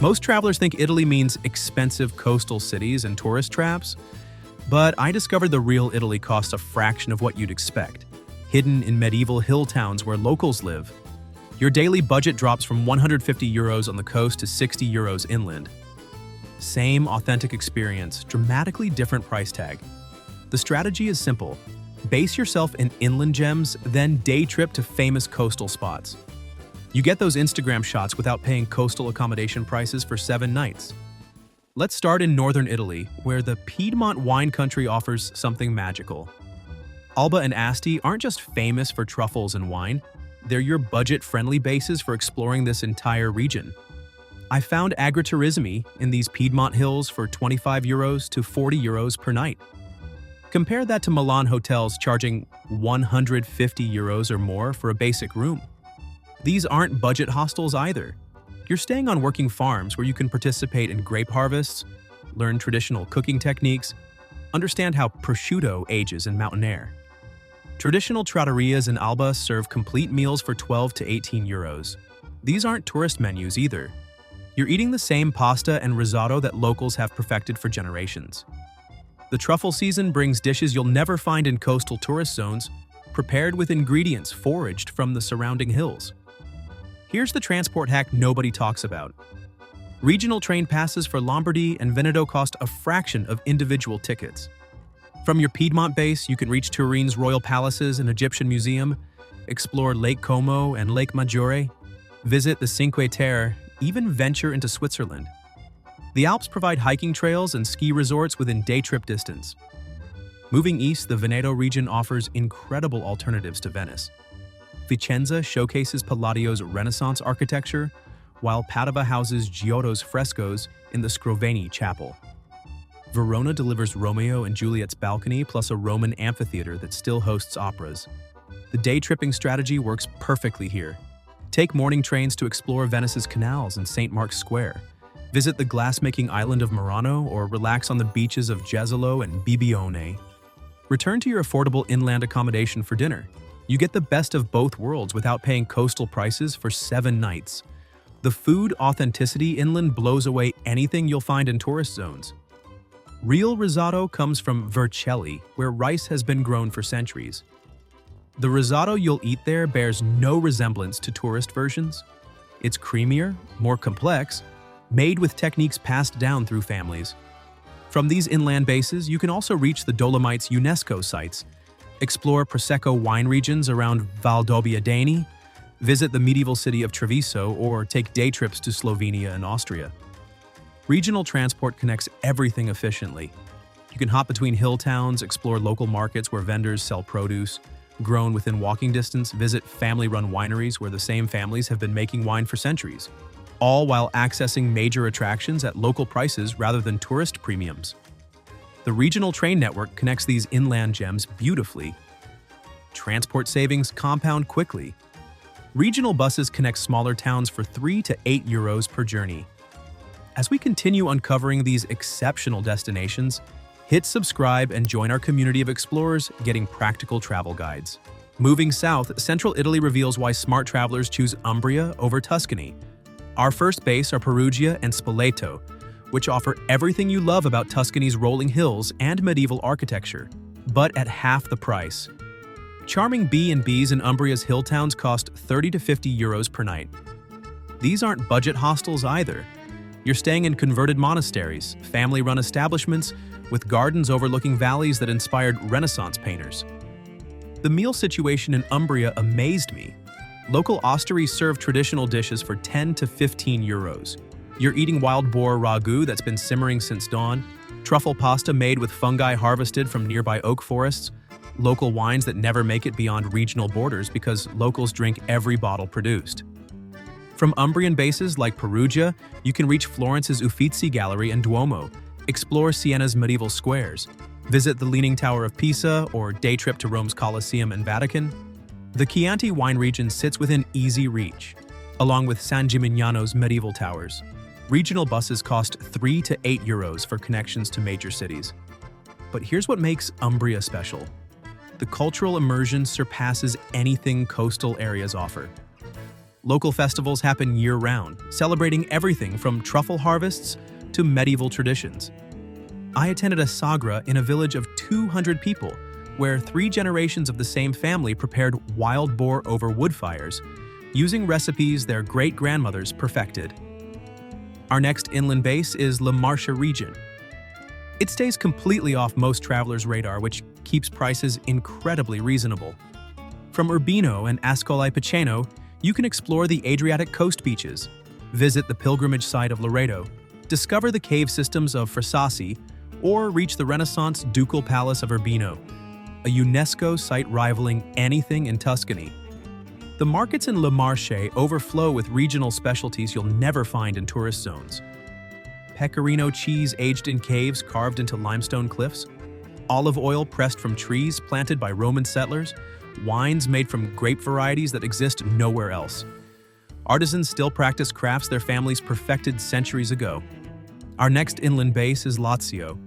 Most travelers think Italy means expensive coastal cities and tourist traps, but I discovered the real Italy costs a fraction of what you'd expect, hidden in medieval hill towns where locals live. Your daily budget drops from 150 euros on the coast to 60 euros inland. Same authentic experience, dramatically different price tag. The strategy is simple. Base yourself in inland gems, then day trip to famous coastal spots. You get those Instagram shots without paying coastal accommodation prices for 7 nights. Let's start in northern Italy, where the Piedmont wine country offers something magical. Alba and Asti aren't just famous for truffles and wine, they're your budget-friendly bases for exploring this entire region. I found agriturismi in these Piedmont hills for 25 euros to 40 euros per night. Compare that to Milan hotels charging 150 euros or more for a basic room. These aren't budget hostels either. You're staying on working farms where you can participate in grape harvests, learn traditional cooking techniques, understand how prosciutto ages in mountain air. Traditional trattorias in Alba serve complete meals for 12 to 18 euros. These aren't tourist menus either. You're eating the same pasta and risotto that locals have perfected for generations. The truffle season brings dishes you'll never find in coastal tourist zones, prepared with ingredients foraged from the surrounding hills. Here's the transport hack nobody talks about. Regional train passes for Lombardy and Veneto cost a fraction of individual tickets. From your Piedmont base, you can reach Turin's royal palaces and Egyptian museum, explore Lake Como and Lake Maggiore, visit the Cinque Terre, even venture into Switzerland. The Alps provide hiking trails and ski resorts within day trip distance. Moving east, the Veneto region offers incredible alternatives to Venice. Vicenza showcases Palladio's Renaissance architecture, while Padova houses Giotto's frescoes in the Scrovegni Chapel. Verona delivers Romeo and Juliet's balcony plus a Roman amphitheater that still hosts operas. The day tripping strategy works perfectly here. Take morning trains to explore Venice's canals and St. Mark's Square. Visit the glassmaking island of Murano or relax on the beaches of Jesolo and Bibione. Return to your affordable inland accommodation for dinner. You get the best of both worlds without paying coastal prices for 7 nights. The food authenticity inland blows away anything you'll find in tourist zones. Real risotto comes from Vercelli, where rice has been grown for centuries. The risotto you'll eat there bears no resemblance to tourist versions. It's creamier, more complex, made with techniques passed down through families. From these inland bases, you can also reach the Dolomites UNESCO sites, explore Prosecco wine regions around Valdobbiadene, visit the medieval city of Treviso, or take day trips to Slovenia and Austria. Regional transport connects everything efficiently. You can hop between hill towns, explore local markets where vendors sell produce, grown within walking distance, visit family-run wineries where the same families have been making wine for centuries, all while accessing major attractions at local prices rather than tourist premiums. The regional train network connects these inland gems beautifully. Transport savings compound quickly. Regional buses connect smaller towns for 3 to 8 euros per journey. As we continue uncovering these exceptional destinations, hit subscribe and join our community of explorers getting practical travel guides. Moving south, Central Italy reveals why smart travelers choose Umbria over Tuscany. Our first base are Perugia and Spoleto, which offer everything you love about Tuscany's rolling hills and medieval architecture, but at half the price. Charming B&Bs in Umbria's hill towns cost 30 to 50 euros per night. These aren't budget hostels either. You're staying in converted monasteries, family-run establishments with gardens overlooking valleys that inspired Renaissance painters. The meal situation in Umbria amazed me. Local osteries serve traditional dishes for 10 to 15 euros. You're eating wild boar ragu that's been simmering since dawn, truffle pasta made with fungi harvested from nearby oak forests, local wines that never make it beyond regional borders because locals drink every bottle produced. From Umbrian bases like Perugia, you can reach Florence's Uffizi Gallery and Duomo, explore Siena's medieval squares, visit the Leaning Tower of Pisa, or day trip to Rome's Colosseum and Vatican. The Chianti wine region sits within easy reach, along with San Gimignano's medieval towers. Regional buses cost 3 to 8 euros for connections to major cities. But here's what makes Umbria special. The cultural immersion surpasses anything coastal areas offer. Local festivals happen year-round, celebrating everything from truffle harvests to medieval traditions. I attended a sagra in a village of 200 people, where 3 generations of the same family prepared wild boar over wood fires, using recipes their great-grandmothers perfected. Our next inland base is La Marche region. It stays completely off most travelers' radar, which keeps prices incredibly reasonable. From Urbino and Ascoli Piceno, you can explore the Adriatic coast beaches, visit the pilgrimage site of Loreto, discover the cave systems of Frasassi, or reach the Renaissance Ducal Palace of Urbino, a UNESCO site rivaling anything in Tuscany. The markets in La Marche overflow with regional specialties you'll never find in tourist zones. Pecorino cheese aged in caves carved into limestone cliffs, olive oil pressed from trees planted by Roman settlers, wines made from grape varieties that exist nowhere else. Artisans still practice crafts their families perfected centuries ago. Our next inland base is Lazio.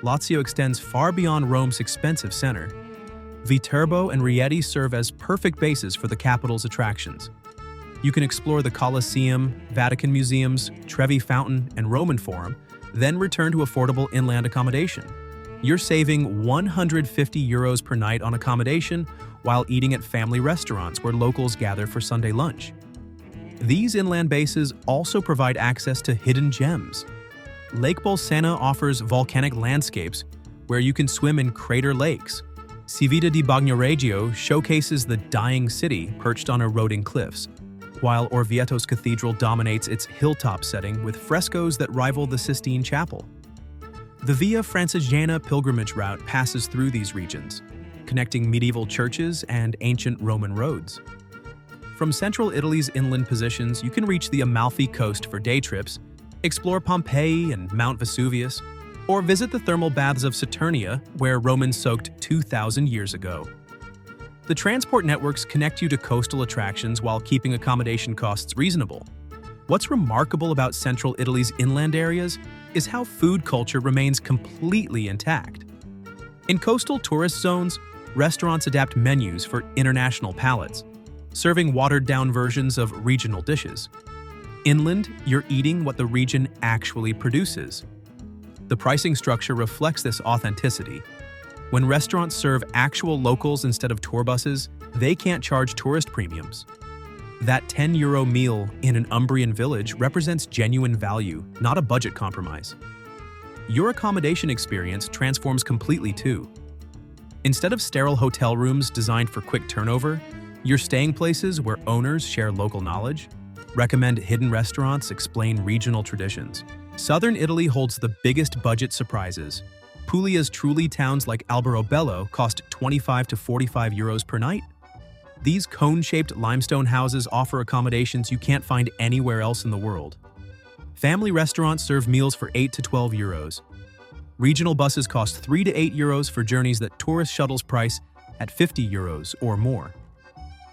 Lazio extends far beyond Rome's expensive center. Viterbo and Rieti serve as perfect bases for the capital's attractions. You can explore the Colosseum, Vatican museums, Trevi Fountain, and Roman Forum, then return to affordable inland accommodation. You're saving €150 per night on accommodation while eating at family restaurants where locals gather for Sunday lunch. These inland bases also provide access to hidden gems. Lake Bolsena offers volcanic landscapes where you can swim in crater lakes. Civita di Bagnoregio showcases the dying city perched on eroding cliffs, while Orvieto's cathedral dominates its hilltop setting with frescoes that rival the Sistine Chapel. The Via Francigena pilgrimage route passes through these regions, connecting medieval churches and ancient Roman roads. From central Italy's inland positions, you can reach the Amalfi Coast for day trips, explore Pompeii and Mount Vesuvius, or visit the thermal baths of Saturnia, where Romans soaked 2,000 years ago. The transport networks connect you to coastal attractions while keeping accommodation costs reasonable. What's remarkable about central Italy's inland areas is how food culture remains completely intact. In coastal tourist zones, restaurants adapt menus for international palates, serving watered-down versions of regional dishes. Inland, you're eating what the region actually produces. The pricing structure reflects this authenticity. When restaurants serve actual locals instead of tour buses, they can't charge tourist premiums. That €10 meal in an Umbrian village represents genuine value, not a budget compromise. Your accommodation experience transforms completely too. Instead of sterile hotel rooms designed for quick turnover, you're staying places where owners share local knowledge, recommend hidden restaurants, explain regional traditions. Southern Italy holds the biggest budget surprises. Puglia's truly towns like Alberobello cost €25 to €45 per night. These cone-shaped limestone houses offer accommodations you can't find anywhere else in the world. Family restaurants serve meals for €8 to €12. Regional buses cost €3 to €8 for journeys that tourist shuttles price at €50 or more.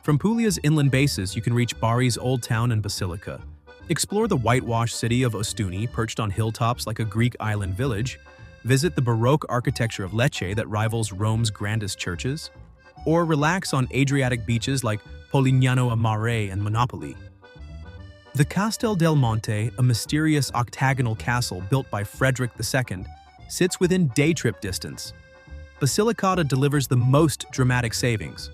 From Puglia's inland bases, you can reach Bari's Old Town and Basilica. Explore the whitewashed city of Ostuni, perched on hilltops like a Greek island village. Visit the Baroque architecture of Lecce that rivals Rome's grandest churches. Or relax on Adriatic beaches like Polignano a Mare and Monopoli. The Castel del Monte, a mysterious octagonal castle built by Frederick II, sits within day-trip distance. Basilicata delivers the most dramatic savings.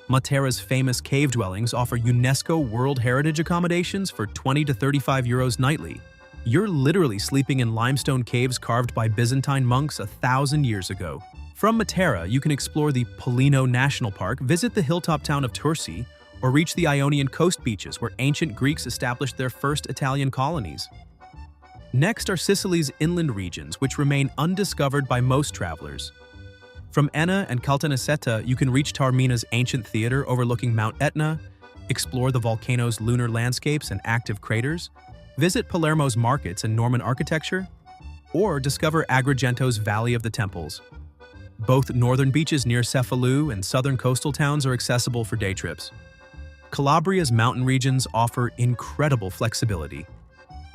Matera's famous cave dwellings offer UNESCO World Heritage accommodations for €20 to €35 nightly. You're literally sleeping in limestone caves carved by Byzantine monks 1,000 years ago. From Matera, you can explore the Pollino National Park, visit the hilltop town of Tursi, or reach the Ionian coast beaches where ancient Greeks established their first Italian colonies. Next are Sicily's inland regions, which remain undiscovered by most travelers. From Enna and Caltanissetta, you can reach Taormina's ancient theater overlooking Mount Etna, explore the volcano's lunar landscapes and active craters, visit Palermo's markets and Norman architecture, or discover Agrigento's Valley of the Temples. Both northern beaches near Cefalù and southern coastal towns are accessible for day trips. Calabria's mountain regions offer incredible flexibility.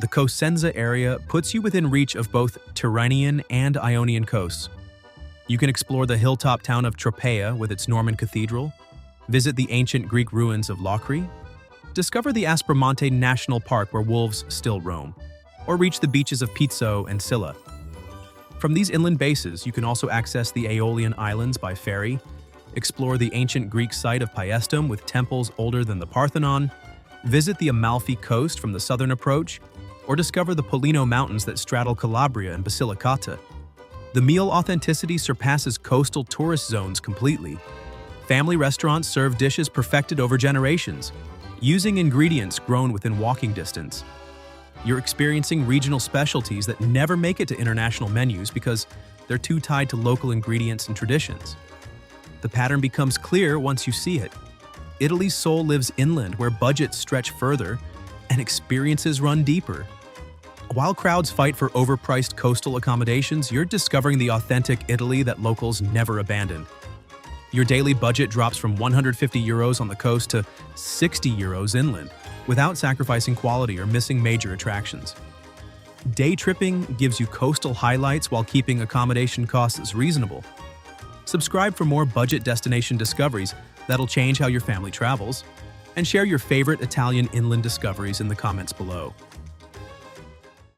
The Cosenza area puts you within reach of both Tyrrhenian and Ionian coasts. You can explore the hilltop town of Tropea with its Norman cathedral, visit the ancient Greek ruins of Locri, Discover the Aspromonte National Park where wolves still roam, or reach the beaches of Pizzo and Silla. From these inland bases, you can also access the Aeolian Islands by ferry, explore the ancient Greek site of Paestum with temples older than the Parthenon, visit the Amalfi Coast from the southern approach, or discover the Pollino Mountains that straddle Calabria and Basilicata. The meal authenticity surpasses coastal tourist zones completely. Family restaurants serve dishes perfected over generations, using ingredients grown within walking distance. You're experiencing regional specialties that never make it to international menus because they're too tied to local ingredients and traditions. The pattern becomes clear once you see it. Italy's soul lives inland, where budgets stretch further and experiences run deeper. While crowds fight for overpriced coastal accommodations, you're discovering the authentic Italy that locals never abandoned. Your daily budget drops from 150 euros on the coast to 60 euros inland, without sacrificing quality or missing major attractions. Day tripping gives you coastal highlights while keeping accommodation costs reasonable. Subscribe for more budget destination discoveries that'll change how your family travels, and share your favorite Italian inland discoveries in the comments below.